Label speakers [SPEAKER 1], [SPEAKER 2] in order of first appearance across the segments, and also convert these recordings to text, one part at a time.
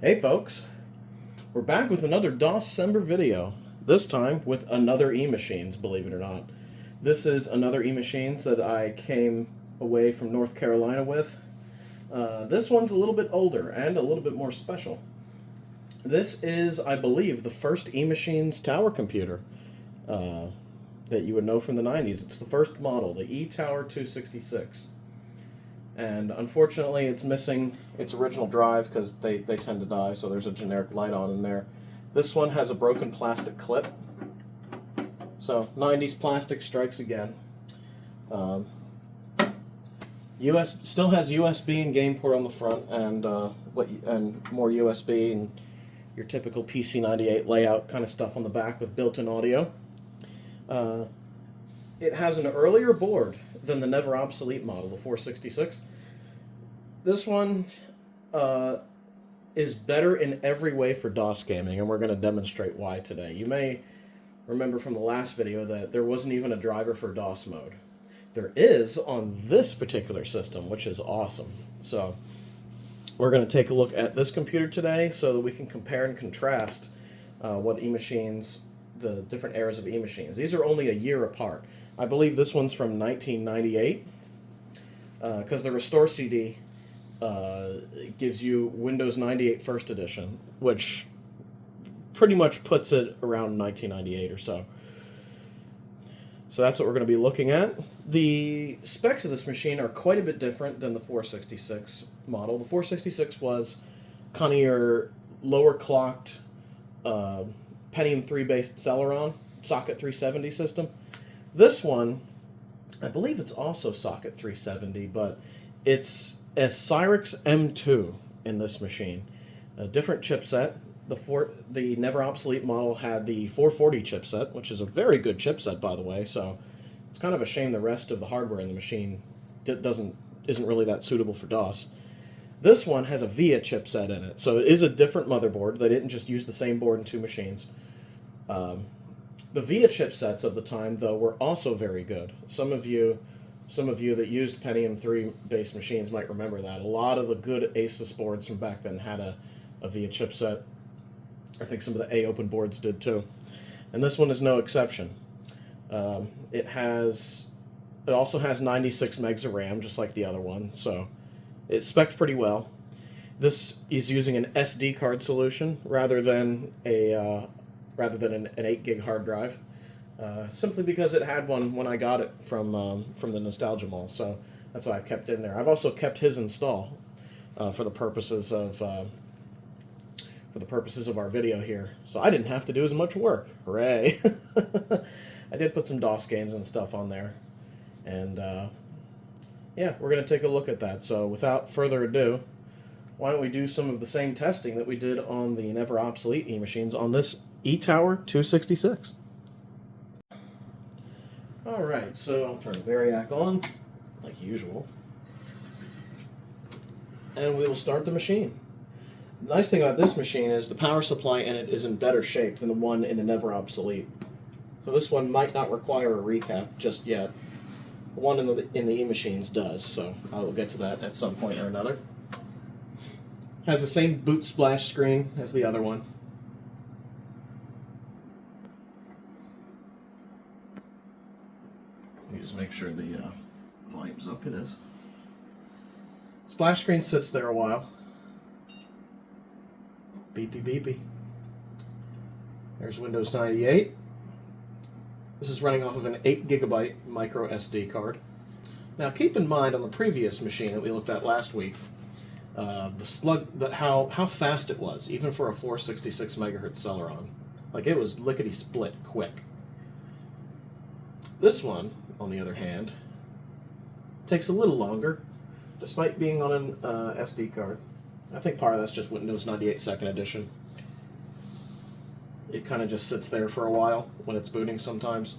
[SPEAKER 1] Hey folks, we're back with another DOScember video, this time with another eMachines, believe it or not. This is another eMachines that I came away from North Carolina with. This one's a little bit older and a little bit more special. This is, I believe, the first eMachines tower computer that you would know from the 90s. It's the first model, the eTower 266. And unfortunately it's missing its original drive because they tend to die, so there's a generic light on in there. This one has a broken plastic clip, so 90s plastic strikes again. Still has USB and game port on the front, and and more USB and your typical PC98 layout kind of stuff on the back with built-in audio. It has an earlier board than the never obsolete model, the 466. This one is better in every way for DOS gaming, and we're going to demonstrate why today. You may remember from the last video that there wasn't even a driver for DOS mode. There is on this particular system, which is awesome. So we're going to take a look at this computer today so that we can compare and contrast what eMachines, the different eras of eMachines. These are only a year apart. I believe this one's from 1998 because the Restore CD gives you Windows 98 First Edition, which pretty much puts it around 1998 or so. So that's what we're going to be looking at. The specs of this machine are quite a bit different than the 466 model. The 466 was kind of your lower clocked Pentium 3 based Celeron socket 370 system. This one, I believe it's also socket 370, but it's a Cyrix M2 in this machine. A different chipset. The never obsolete model had the 440 chipset, which is a very good chipset, by the way, so it's kind of a shame the rest of the hardware in the machine isn't really that suitable for DOS. This one has a VIA chipset in it, so it is a different motherboard. They didn't just use the same board in two machines. The VIA chipsets of the time, though, were also very good. Some of you that used Pentium 3 based machines might remember that. A lot of the good Asus boards from back then had a VIA chipset. I think some of the A-Open boards did too. And this one is no exception. It also has 96 megs of RAM, just like the other one, so it's spec'd pretty well. This is using an SD card solution rather than an 8 gig hard drive, simply because it had one when I got it from the Nostalgia Mall, so that's why I've kept in there. I've also kept his install for the purposes of our video here, so I didn't have to do as much work. Hooray! I did put some DOS games and stuff on there, and yeah, we're going to take a look at that. So without further ado, why don't we do some of the same testing that we did on the never obsolete eMachines on this eTower 266. Alright, so I'll turn the Variac on, like usual, and we will start the machine. The nice thing about this machine is the power supply in it is in better shape than the one in the never obsolete. So this one might not require a recap just yet. The one in the eMachines does, so I will get to that at some point or another. Has the same boot splash screen as the other one. Let me just make sure the volume's up. It is. Splash screen sits there a while. Beepy beepy. There's Windows 98. This is running off of an 8 gigabyte micro SD card. Now keep in mind on the previous machine that we looked at last week, how fast it was, even for a 466 megahertz Celeron. Like, it was lickety split quick. This one, on the other hand, takes a little longer, despite being on an SD card. I think part of that's just Windows 98 Second Edition. It kind of just sits there for a while when it's booting sometimes.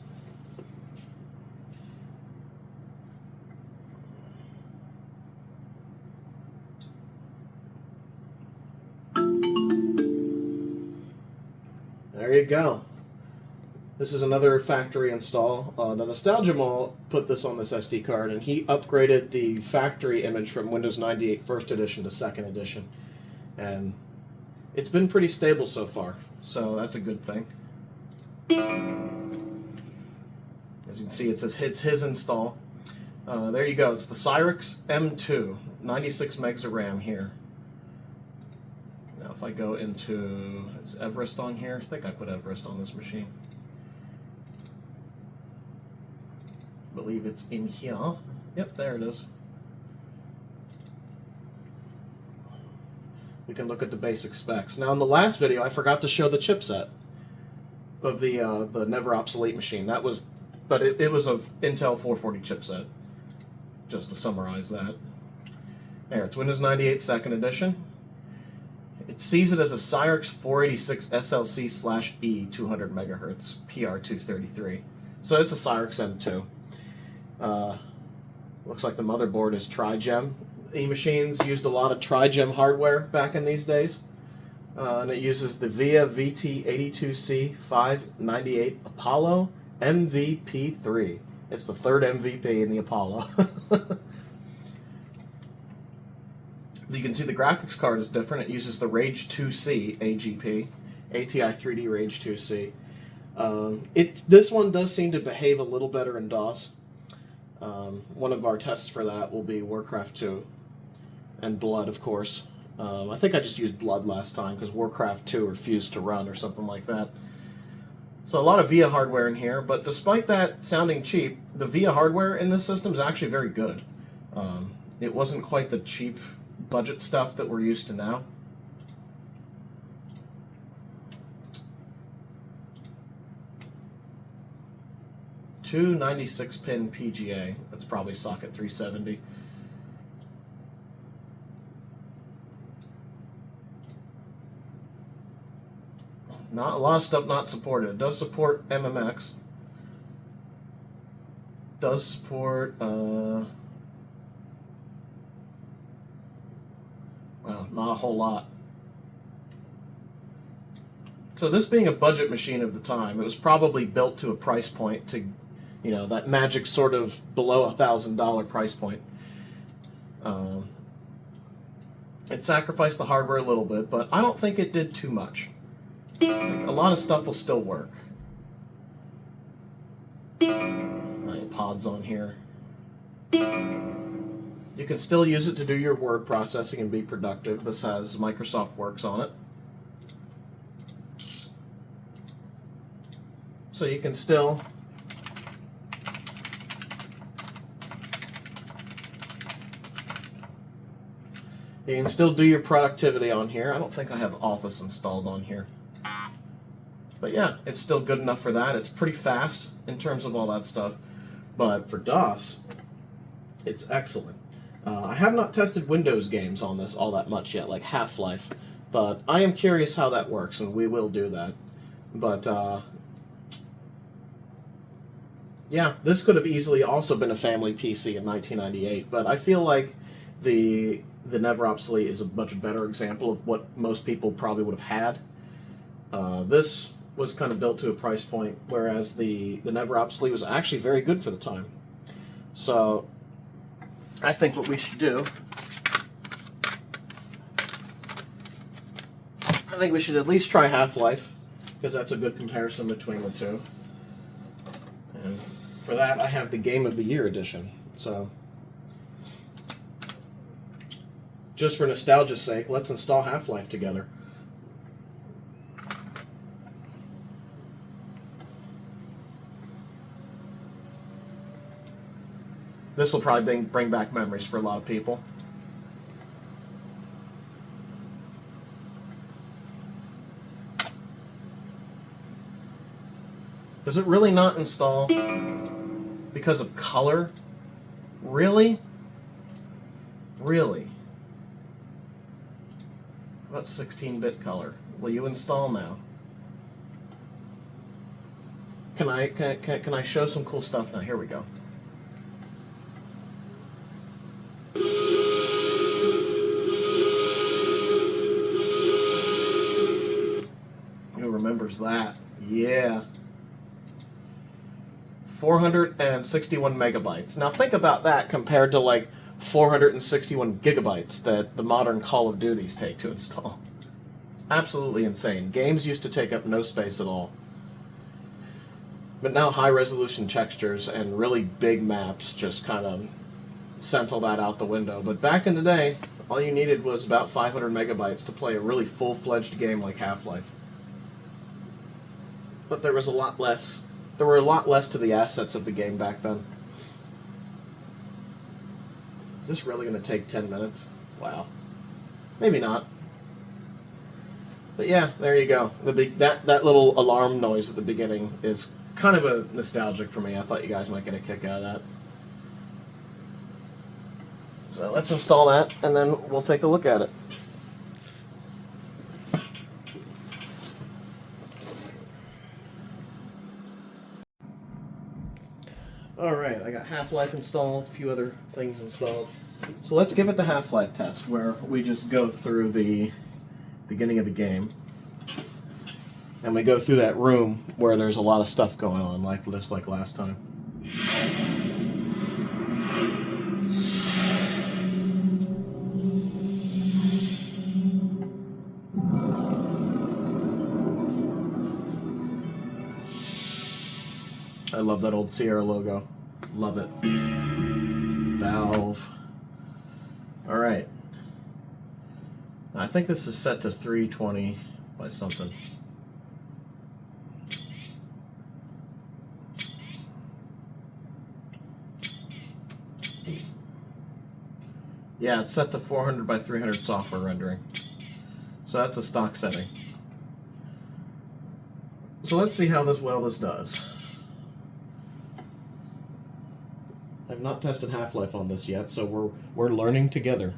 [SPEAKER 1] There you go. This is another factory install. The Nostalgia Mall put this on this SD card, and he upgraded the factory image from Windows 98 First Edition to Second Edition. And it's been pretty stable so far, so that's a good thing. As you can see, it says it's his install. There you go. It's the Cyrix M2, 96 megs of RAM here. Now, if I go into, is Everest on here? I think I put Everest on this machine. I believe it's in here. Yep, there it is. We can look at the basic specs. Now, in the last video, I forgot to show the chipset of the never obsolete machine. That was, but it was a Intel 440 chipset. Just to summarize that. There, it's Windows 98 Second Edition. It sees it as a Cyrix 486 SLC/E 200 MHz PR233. So it's a Cyrix M2. Looks like the motherboard is Tri-Gem. eMachines used a lot of Tri-Gem hardware back in these days. And it uses the VIA VT82C598 Apollo MVP3. It's the third MVP in the Apollo. You can see the graphics card is different. It uses the Rage 2C AGP, ATI 3D Rage 2C. This one does seem to behave a little better in DOS. One of our tests for that will be Warcraft 2 and Blood, of course. I think I just used Blood last time because Warcraft 2 refused to run or something like that. So a lot of VIA hardware in here, but despite that sounding cheap, the VIA hardware in this system is actually very good. It wasn't quite the cheap budget stuff that we're used to now. Two 96-pin PGA. That's probably socket 370. Not a lot of stuff not supported. It does support MMX. Does support wow, not a whole lot. So this being a budget machine of the time, it was probably built to a price point to, you know, that magic sort of below $1,000 price point. It sacrificed the hardware a little bit, but I don't think it did too much. Like, a lot of stuff will still work. Pods on here. You can still use it to do your word processing and be productive. This has Microsoft Works on it. So you can still do your productivity on here. I don't think I have Office installed on here. But yeah, it's still good enough for that. It's pretty fast in terms of all that stuff. But for DOS, it's excellent. I have not tested Windows games on this all that much yet, like Half-Life. But I am curious how that works, and we will do that. But yeah, this could have easily also been a family PC in 1998. But I feel like the Never Obsolete is a much better example of what most people probably would have had. This was kind of built to a price point, whereas the Never Obsolete was actually very good for the time. So I think what we should do, I think we should at least try Half-Life, because that's a good comparison between the two. And for that, I have the Game of the Year edition. So just for nostalgia's sake, let's install Half-Life together. This will probably bring back memories for a lot of people. Does it really not install because of color? Really? Really? What about 16-bit color? Will you install now? Can I show some cool stuff now? Here we go. Who remembers that? Yeah. 461 megabytes. Now think about that compared to like 461 gigabytes that the modern Call of Duties take to install. It's Absolutely insane. Games used to take up no space at all. But now high-resolution textures and really big maps just kind of sent all that out the window. But back in the day, all you needed was about 500 megabytes to play a really full-fledged game like Half-Life. But there was a lot less. There were a lot less to the assets of the game back then. Is this really going to take 10 minutes? Wow. Maybe not. But yeah, there you go. That little alarm noise at the beginning is kind of a nostalgic for me. I thought you guys might get a kick out of that. So let's install that, and then we'll take a look at it. Alright, I got Half-Life installed, a few other things installed. So let's give it the Half-Life test, where we just go through the beginning of the game. And we go through that room where there's a lot of stuff going on, just like last time. I love that old Sierra logo. Love it. Valve. Alright. I think this is set to 320 by something. Yeah, it's set to 400 by 300 software rendering. So that's a stock setting. So let's see how this does. I've not tested Half-Life on this yet, so we're learning together.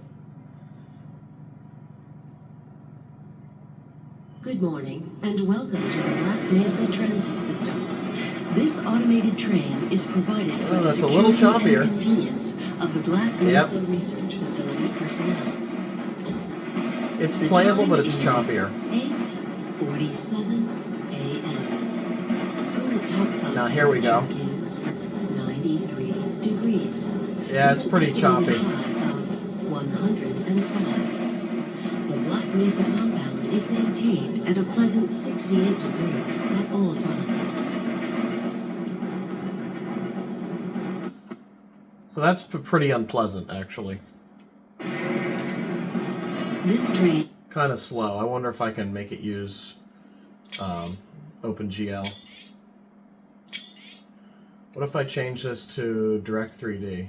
[SPEAKER 2] Good morning, and welcome to the Black Mesa Transit System. This automated train is provided for the security and convenience of the Black Mesa Research Facility personnel.
[SPEAKER 1] It's playable, but it's choppier.
[SPEAKER 2] 8:47 a.m. Current topside
[SPEAKER 1] now here we go.
[SPEAKER 2] Is 93 degrees.
[SPEAKER 1] Yeah, it's pretty choppy.
[SPEAKER 2] Of 105. The Black Mesa compound is maintained at a pleasant 68 degrees at all times.
[SPEAKER 1] So that's pretty unpleasant, actually.
[SPEAKER 2] This train...
[SPEAKER 1] Kind of slow. I wonder if I can make it use OpenGL. What if I change this to Direct 3D?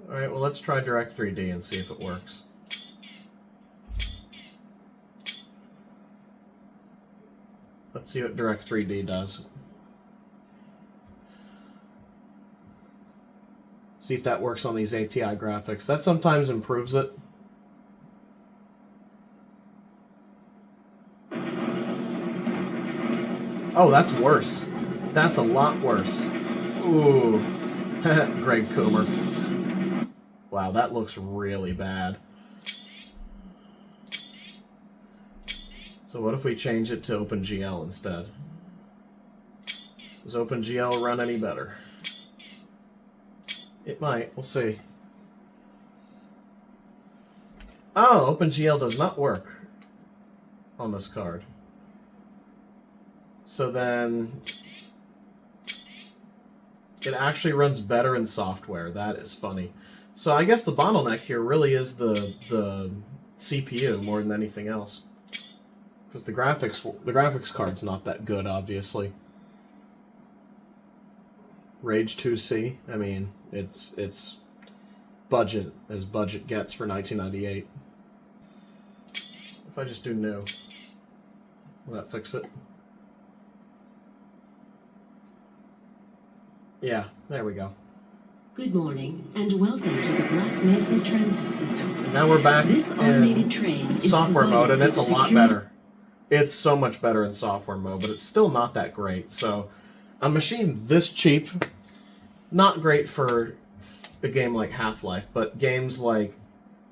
[SPEAKER 1] Alright, well let's try Direct 3D and see if it works. Let's see what Direct 3D does. See if that works on these ATI graphics. That sometimes improves it. Oh, that's worse. That's a lot worse. Ooh. Greg Coomer. Wow, that looks really bad. So what if we change it to OpenGL instead? Does OpenGL run any better? It might. We'll see. Oh, OpenGL does not work on this card. So then it actually runs better in software. That is funny. So I guess the bottleneck here really is the CPU more than anything else. Because the graphics card's not that good, obviously. Rage 2C, I mean, it's budget as budget gets for 1998. If I just do new, will that fix it? Yeah, there we go.
[SPEAKER 2] Good morning, and welcome to the Black Mesa Transit System.
[SPEAKER 1] And now we're back
[SPEAKER 2] this automated train
[SPEAKER 1] in software mode, and it's a lot better. It's so much better in software mode, but it's still not that great. So, a machine this cheap, not great for a game like Half-Life, but games like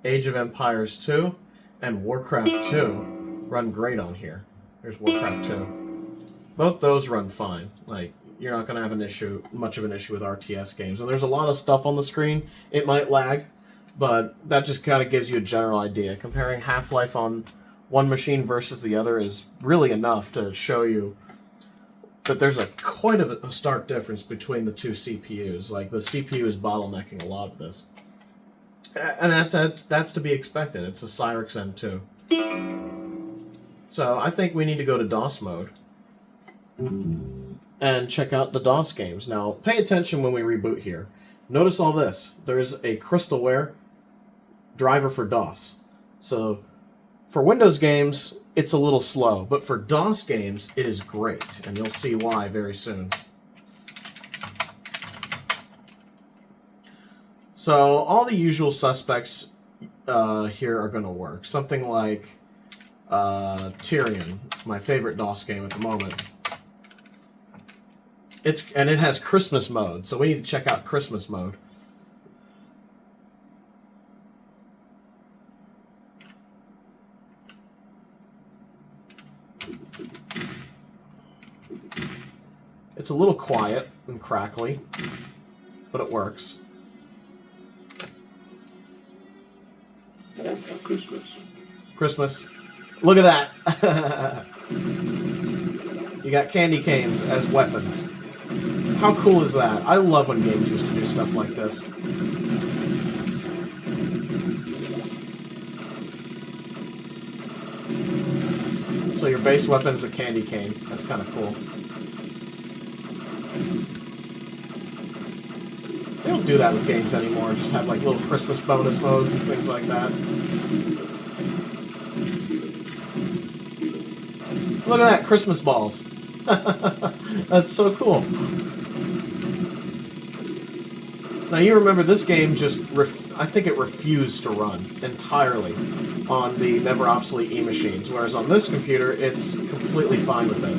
[SPEAKER 1] Age of Empires 2 and Warcraft 2 run great on here. Here's Warcraft 2. Both those run fine. Like, you're not going to have much of an issue with RTS games. And there's a lot of stuff on the screen. It might lag, but that just kind of gives you a general idea. Comparing Half-Life on one machine versus the other is really enough to show you that there's quite a stark difference between the two CPUs. Like, the CPU is bottlenecking a lot of this. And that's to be expected. It's a Cyrix M2. So I think we need to go to DOS mode and check out the DOS games. Now, pay attention when we reboot here. Notice all this. There's a Crystalware driver for DOS. So for Windows games, it's a little slow, but for DOS games, it is great, and you'll see why very soon. So all the usual suspects here are going to work. Something like Tyrion, my favorite DOS game at the moment. It has Christmas mode, so we need to check out Christmas mode. It's a little quiet and crackly, but it works. Christmas. Look at that! You got candy canes as weapons. How cool is that? I love when games used to do stuff like this. So your base weapon's a candy cane. That's kind of cool. They don't do that with games anymore. Just have like little Christmas bonus modes and things like that. Look at that, Christmas balls. That's so cool. Now you remember this game just, I think it refused to run entirely on the never obsolete eMachines, whereas on this computer it's completely fine with it.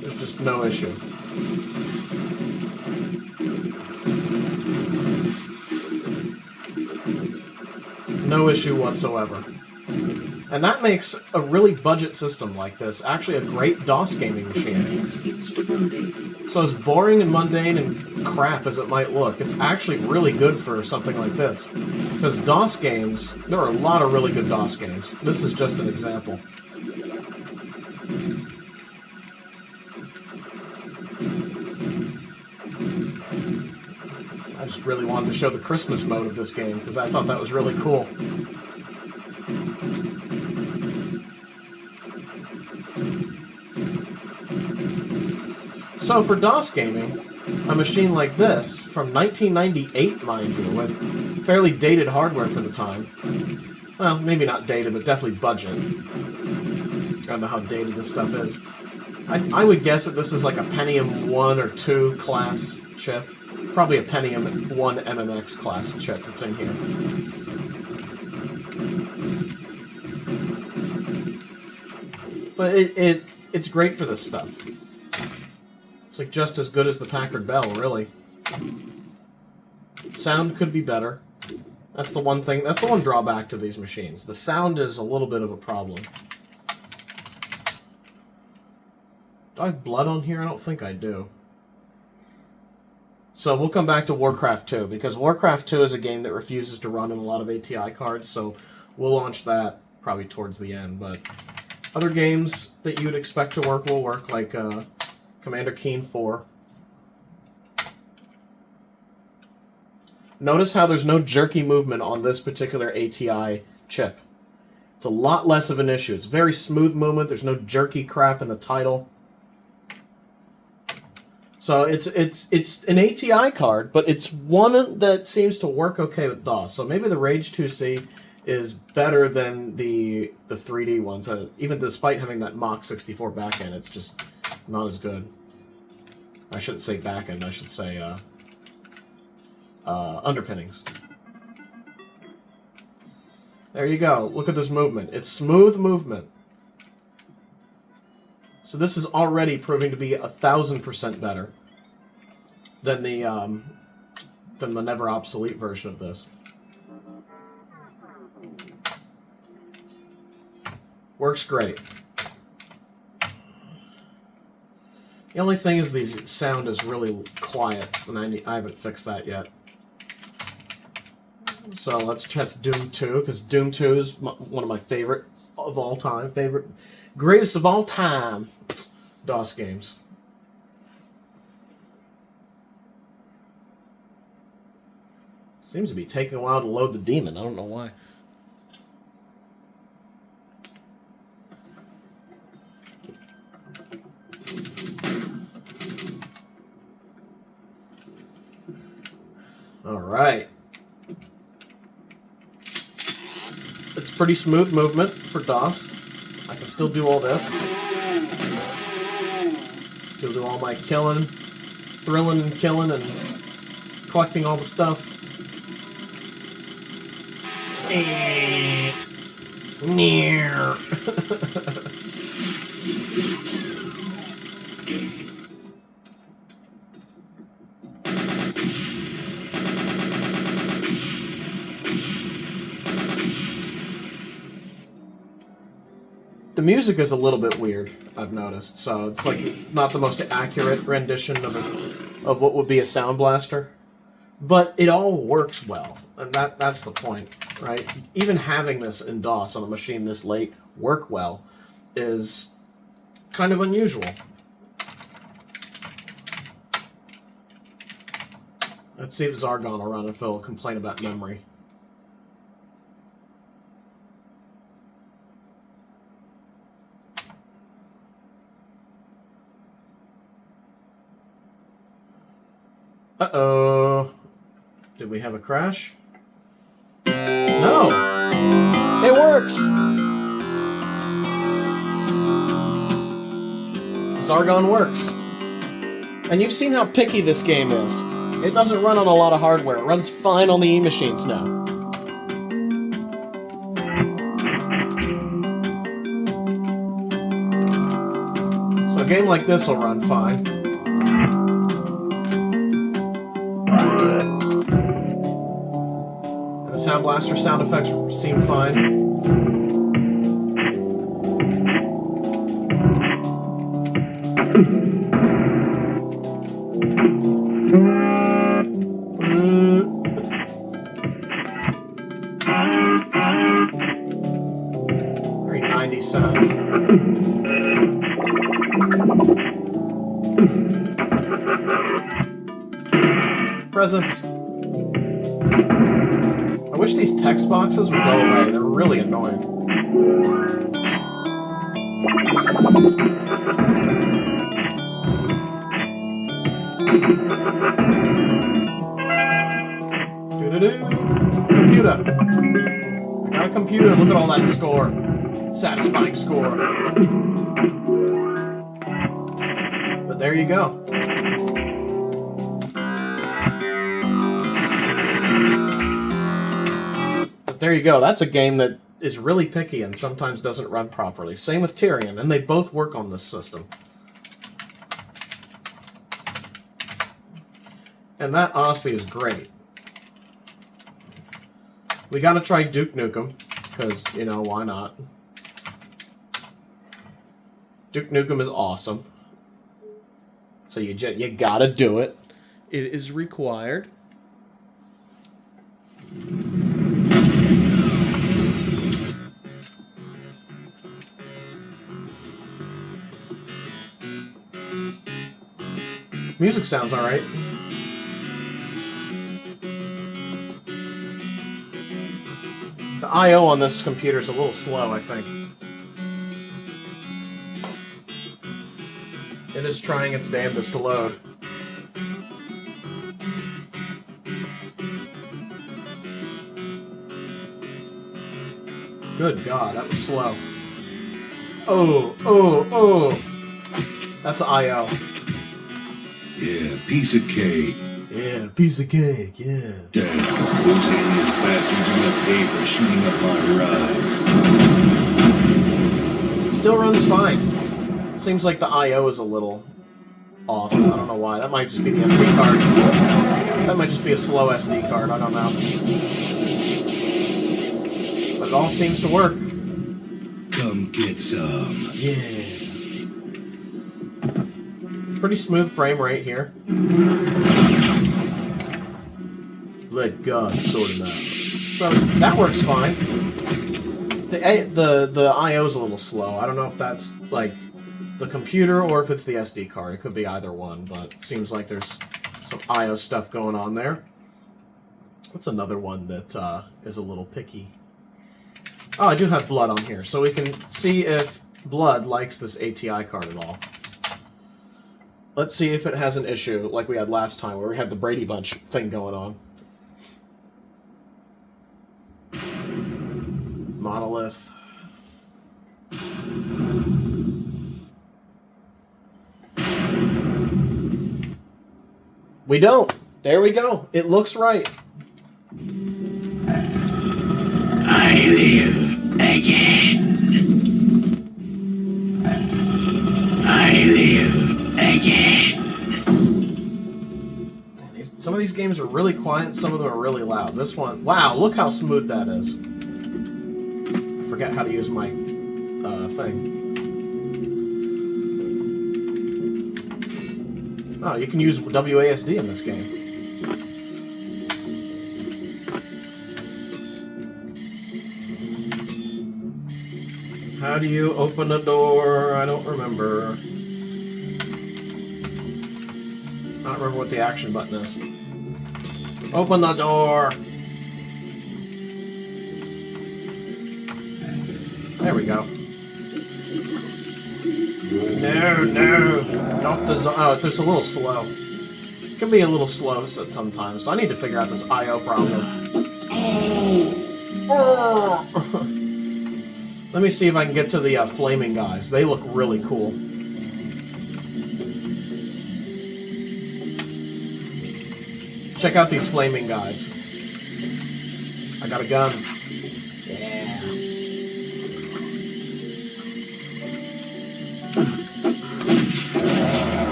[SPEAKER 1] There's just no issue. No issue whatsoever. And that makes a really budget system like this actually a great DOS gaming machine. So as boring and mundane and crap as it might look, it's actually really good for something like this. Because DOS games, there are a lot of really good DOS games. This is just an example. I just really wanted to show the Christmas mode of this game because I thought that was really cool. So for DOS gaming, a machine like this, from 1998, mind you, with fairly dated hardware for the time, well, maybe not dated, but definitely budget. I don't know how dated this stuff is. I would guess that this is like a Pentium 1 or 2 class chip. Probably a Pentium 1 MMX class chip that's in here. But it's great for this stuff. It's like just as good as the Packard Bell, really. Sound could be better. That's the one thing, that's the one drawback to these machines. The sound is a little bit of a problem. Do I have blood on here? I don't think I do. So we'll come back to Warcraft 2, because Warcraft 2 is a game that refuses to run in a lot of ATI cards, so we'll launch that probably towards the end. But other games that you would expect to work will work, like Commander Keen 4. Notice how there's no jerky movement on this particular ATI chip. It's a lot less of an issue. It's very smooth movement. There's no jerky crap in the title. So it's an ATI card, but it's one that seems to work okay with DOS. So maybe the Rage 2C is better than the 3D ones. Even despite having that Mach 64 backend, it's just not as good. I shouldn't say backend, I should say underpinnings. There you go. Look at this movement. It's smooth movement. So this is already proving to be 1,000% better than the never obsolete version of this. Works great. The only thing is the sound is really quiet, and I haven't fixed that yet. So let's test Doom 2, because Doom 2 is one of my favorite of all time, greatest of all time DOS games. Seems to be taking a while to load the demon. I don't know why. All right. It's pretty smooth movement for DOS. I can still do all this. Still do all my killing, thrilling and killing and collecting all the stuff. Near. The music is a little bit weird, I've noticed. So it's like not the most accurate rendition of what would be a Sound Blaster, but it all works well, and that's the point, right? Even having this in DOS on a machine this late work well is kind of unusual. Let's see if Zargon will run if he'll complain about memory. Uh-oh. Did we have a crash? No! It works! Zargon works. And you've seen how picky this game is. It doesn't run on a lot of hardware. It runs fine on the eMachines now. So a game like this will run fine. And the Sound Blaster sound effects seem fine. Very 90s sound. Presents. I wish these text boxes would go away. They're really annoying. Computer. I got a computer. Look at all that score. Satisfying score. But there you go. There you go. That's a game that is really picky and sometimes doesn't run properly. Same with Tyrion, and they both work on this system. And that honestly is great. We gotta try Duke Nukem, because, you know, why not? Duke Nukem is awesome. So you gotta do it. It is required. Music sounds alright. The I/O on this computer is a little slow, I think. It is trying its damnedest to load. Good God, that was slow. Oh. That's I/O.
[SPEAKER 3] Yeah, piece of cake.
[SPEAKER 1] Yeah, piece of cake, yeah.
[SPEAKER 3] Dang, those aliens bastards in the paper shooting up my drive.
[SPEAKER 1] Still runs fine. Seems like the I/O is a little off. I don't know why. That might just be the SD card. That might just be a slow SD card. I don't know. But it all seems to work.
[SPEAKER 3] Come get some.
[SPEAKER 1] Yeah. Pretty smooth frame rate here. Let God sort him out. So that works fine. The I/O's a little slow. I don't know if that's like the computer or if it's the SD card. It could be either one, but it seems like there's some I/O stuff going on there. What's another one that is a little picky? Oh, I do have Blood on here, so we can see if Blood likes this ATI card at all. Let's see if it has an issue like we had last time, where we had the Brady Bunch thing going on. Monolith. We don't. There we go. It looks right.
[SPEAKER 3] I live again. I live again.
[SPEAKER 1] Some of these games are really quiet, some of them are really loud. This one, wow, look how smooth that is. I forget how to use my thing. Oh, you can use WASD in this game. How do you open a door? I don't remember. I don't remember what the action button is. Open the door! There we go. No, no! Not the oh, it's just a little slow. It can be a little slow sometimes, so I need to figure out this I/O problem. Let me see if I can get to the flaming guys. They look really cool. Check out these flaming guys. I got a gun. Yeah.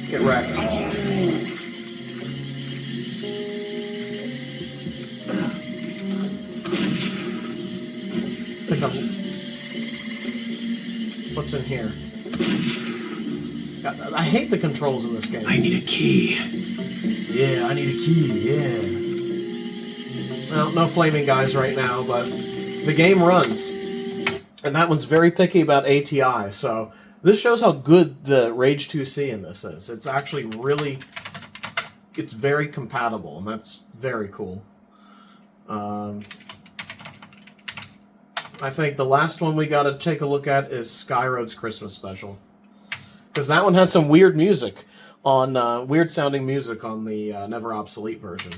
[SPEAKER 1] Get wrecked. Pick up. What's in here? God, I hate the controls in this game.
[SPEAKER 3] I need a key.
[SPEAKER 1] Yeah, I need a key, yeah. Well, no flaming guys right now, but the game runs. And that one's very picky about ATI, so this shows how good the Rage 2C in this is. It's actually really... It's very compatible, and that's very cool. I think the last one we gotta take a look at is Skyroad's Christmas Special. Because that one had some weird music. On weird sounding music on the Never Obsolete version.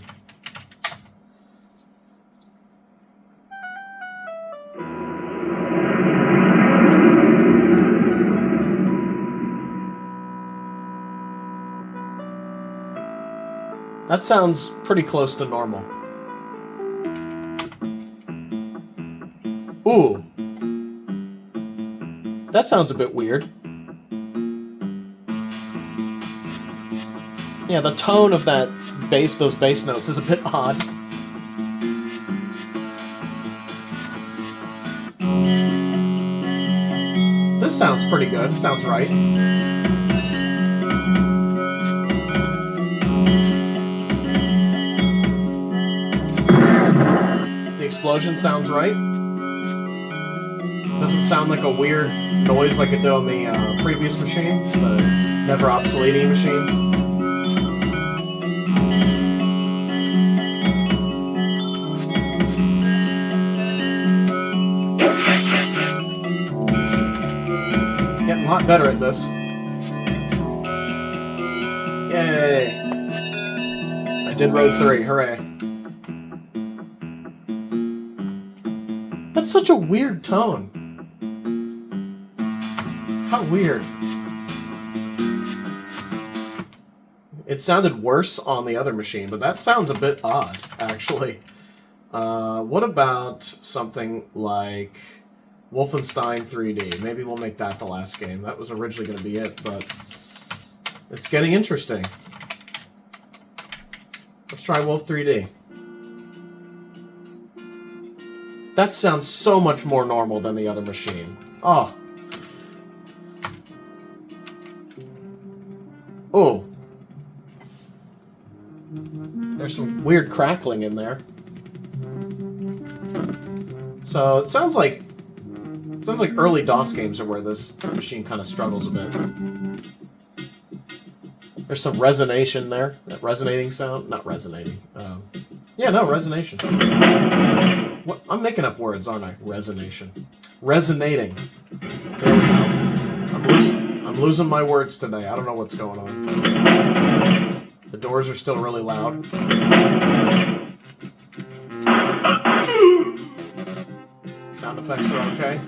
[SPEAKER 1] That sounds pretty close to normal. Ooh. That sounds a bit weird. Yeah, the tone of that bass, those bass notes, is a bit odd. This sounds pretty good. Sounds right. The explosion sounds right. Doesn't sound like a weird noise like it did on the previous machine, the Never Obsolete eMachines. Getting a lot better at this. Yay! I did road 3, hooray. That's such a weird tone. How weird. It sounded worse on the other machine, but that sounds a bit odd, actually. What about something like Wolfenstein 3D? Maybe we'll make that the last game. That was originally going to be it, but it's getting interesting. Let's try Wolf 3D. That sounds so much more normal than the other machine. Oh. Oh. There's some weird crackling in there. So it sounds like early DOS games are where this machine kind of struggles a bit. There's some resonation there. That resonating sound. Not resonating. Yeah, no, resonation. What? I'm making up words, aren't I? Resonation. Resonating. There we go. I'm losing my words today. I don't know what's going on. The doors are still really loud. Sound effects are okay.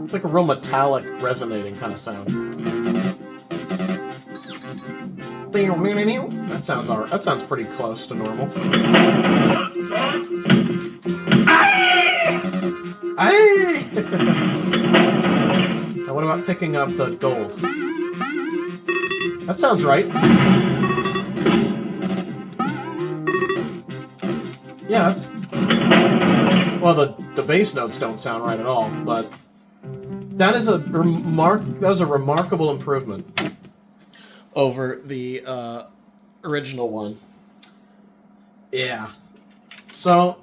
[SPEAKER 1] It's like a real metallic, resonating kind of sound. That sounds alright. That sounds pretty close to normal. Now what about picking up the gold? That sounds right. Yeah, that's... Well, the bass notes don't sound right at all, but that was a remarkable improvement over the original one. Yeah. So,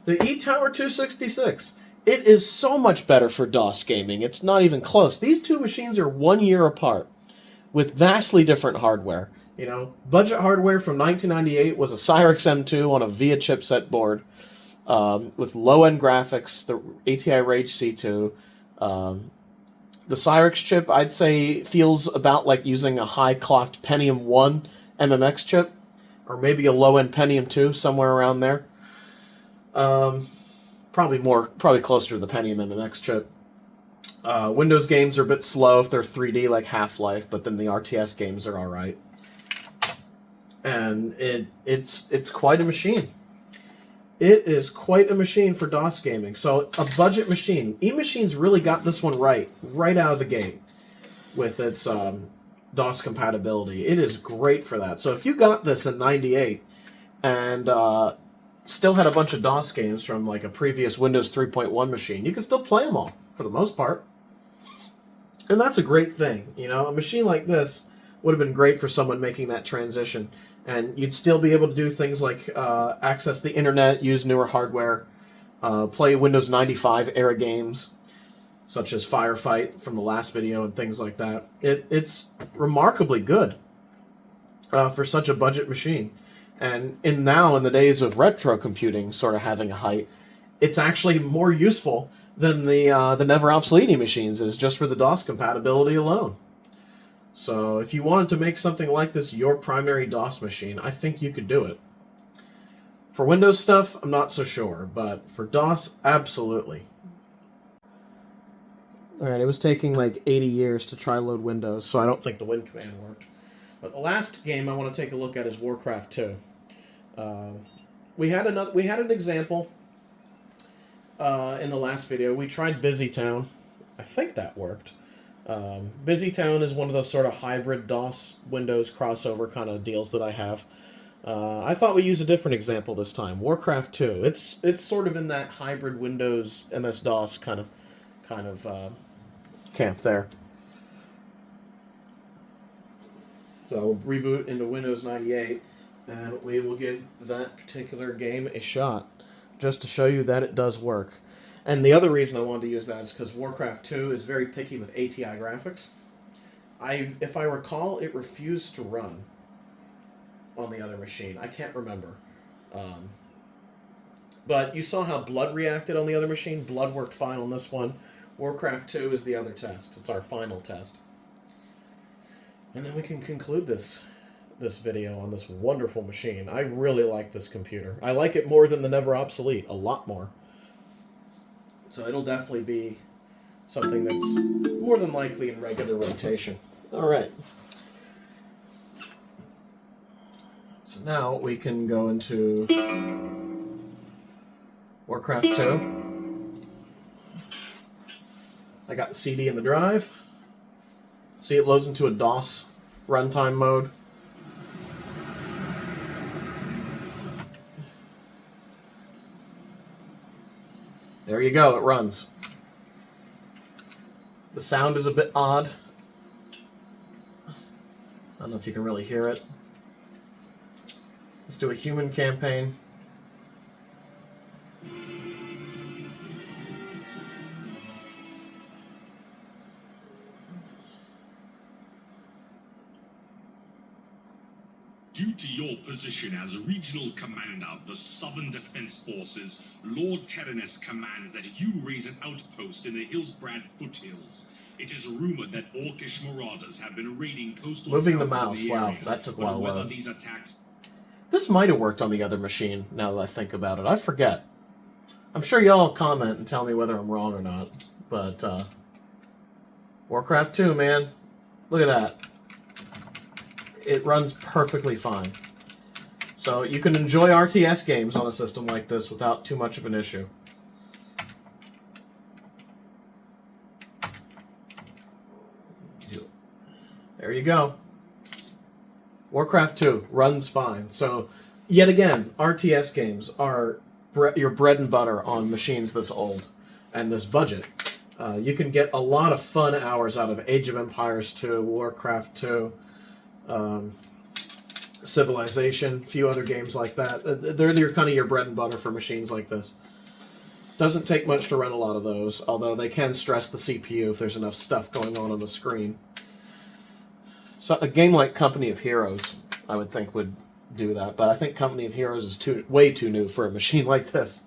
[SPEAKER 1] the eTower 266. It is so much better for DOS gaming. It's not even close. These two machines are 1 year apart with vastly different hardware. You know, budget hardware from 1998 was a Cyrix M2 on a VIA chipset board with low-end graphics, the ATI Rage C2. The Cyrix chip, I'd say, feels about like using a high-clocked Pentium 1 MMX chip, or maybe a low-end Pentium 2, somewhere around there. Probably closer to the Pentium MMX chip. Windows games are a bit slow if they're 3D, like Half-Life, but then the RTS games are alright. And it's quite a machine. It is quite a machine for DOS gaming. So, a budget machine. eMachines really got this one right out of the gate with its DOS compatibility. It is great for that. So, if you got this in '98 and still had a bunch of DOS games from like a previous Windows 3.1 machine, you can still play them all, for the most part. And that's a great thing. You know, a machine like this would have been great for someone making that transition. And you'd still be able to do things like access the internet, use newer hardware, play Windows 95 era games, such as Firefight from the last video and things like that. It's remarkably good for such a budget machine. And in the days of retro computing sort of having a height, it's actually more useful than the never obsolete machines is just for the DOS compatibility alone. So if you wanted to make something like this your primary DOS machine, I think you could do it. For Windows stuff, I'm not so sure, but for DOS, absolutely. Alright, it was taking like 80 years to try load Windows, so I don't think the Win command worked. But the last game I want to take a look at is Warcraft 2. We had an example in the last video. We tried BusyTown. I think that worked. BusyTown is one of those sort of hybrid DOS Windows crossover kind of deals that I have. I thought we'd use a different example this time. Warcraft 2. It's sort of in that hybrid Windows MS-DOS kind of camp there. So we'll reboot into Windows 98, and we will give that particular game a shot, just to show you that it does work. And the other reason I wanted to use that is because Warcraft 2 is very picky with ATI graphics. If I recall, it refused to run on the other machine. I can't remember. But you saw how Blood reacted on the other machine. Blood worked fine on this one. Warcraft 2 is the other test. It's our final test. And then we can conclude this video on this wonderful machine. I really like this computer. I like it more than the Never Obsolete. A lot more. So it'll definitely be something that's more than likely in regular rotation. Alright. So now we can go into Warcraft 2. I got the CD in the drive. See, it loads into a DOS runtime mode. There you go, it runs. The sound is a bit odd. I don't know if you can really hear it. Let's do a human campaign.
[SPEAKER 4] Due to your position as regional commander of the Southern Defense Forces, Lord Tyrannus commands that you raise an outpost in the Hillsbrad foothills. It is rumored that Orcish marauders have been raiding coastal
[SPEAKER 1] Moving the
[SPEAKER 4] towns
[SPEAKER 1] mouse,
[SPEAKER 4] in the
[SPEAKER 1] wow,
[SPEAKER 4] area,
[SPEAKER 1] that took a
[SPEAKER 4] but
[SPEAKER 1] while to
[SPEAKER 4] whether
[SPEAKER 1] load.
[SPEAKER 4] these attacks...
[SPEAKER 1] This might have worked on the other machine, now that I think about it. I forget. I'm sure y'all comment and tell me whether I'm wrong or not. But, Warcraft 2, man. Look at that. It runs perfectly fine. So you can enjoy RTS games on a system like this without too much of an issue. There you go. Warcraft 2 runs fine. So, yet again, RTS games are your bread and butter on machines this old and this budget. You can get a lot of fun hours out of Age of Empires 2, Warcraft 2, Civilization, a few other games like that. They're kind of your bread and butter for machines like this. Doesn't take much to run a lot of those, although they can stress the CPU if there's enough stuff going on the screen. So a game like Company of Heroes, I would think, would do that, but I think Company of Heroes is way too new for a machine like this.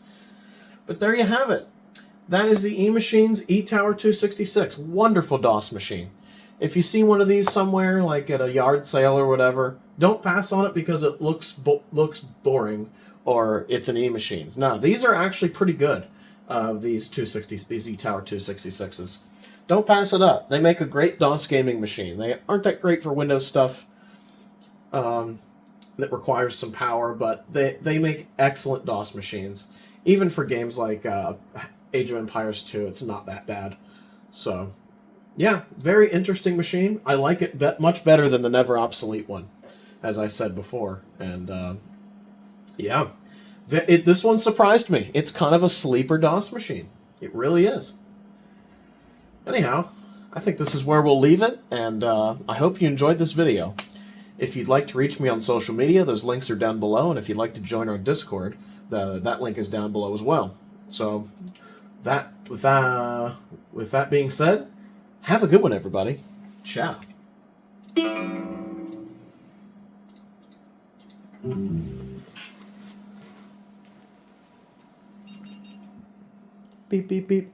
[SPEAKER 1] But there you have it. That is the eMachines eTower 266. Wonderful DOS machine. If you see one of these somewhere, like at a yard sale or whatever, don't pass on it because it looks boring or it's an eMachines. No, these are actually pretty good. These eTower 266s. Don't pass it up. They make a great DOS gaming machine. They aren't that great for Windows stuff that requires some power, but they make excellent DOS machines. Even for games like Age of Empires 2, it's not that bad. So, yeah, very interesting machine. I like it much better than the never obsolete one, as I said before. And, yeah, this one surprised me. It's kind of a sleeper DOS machine. It really is. Anyhow, I think this is where we'll leave it, and I hope you enjoyed this video. If you'd like to reach me on social media, those links are down below, and if you'd like to join our Discord, that link is down below as well. So, with that being said, have a good one, everybody. Ciao. Beep, beep, beep.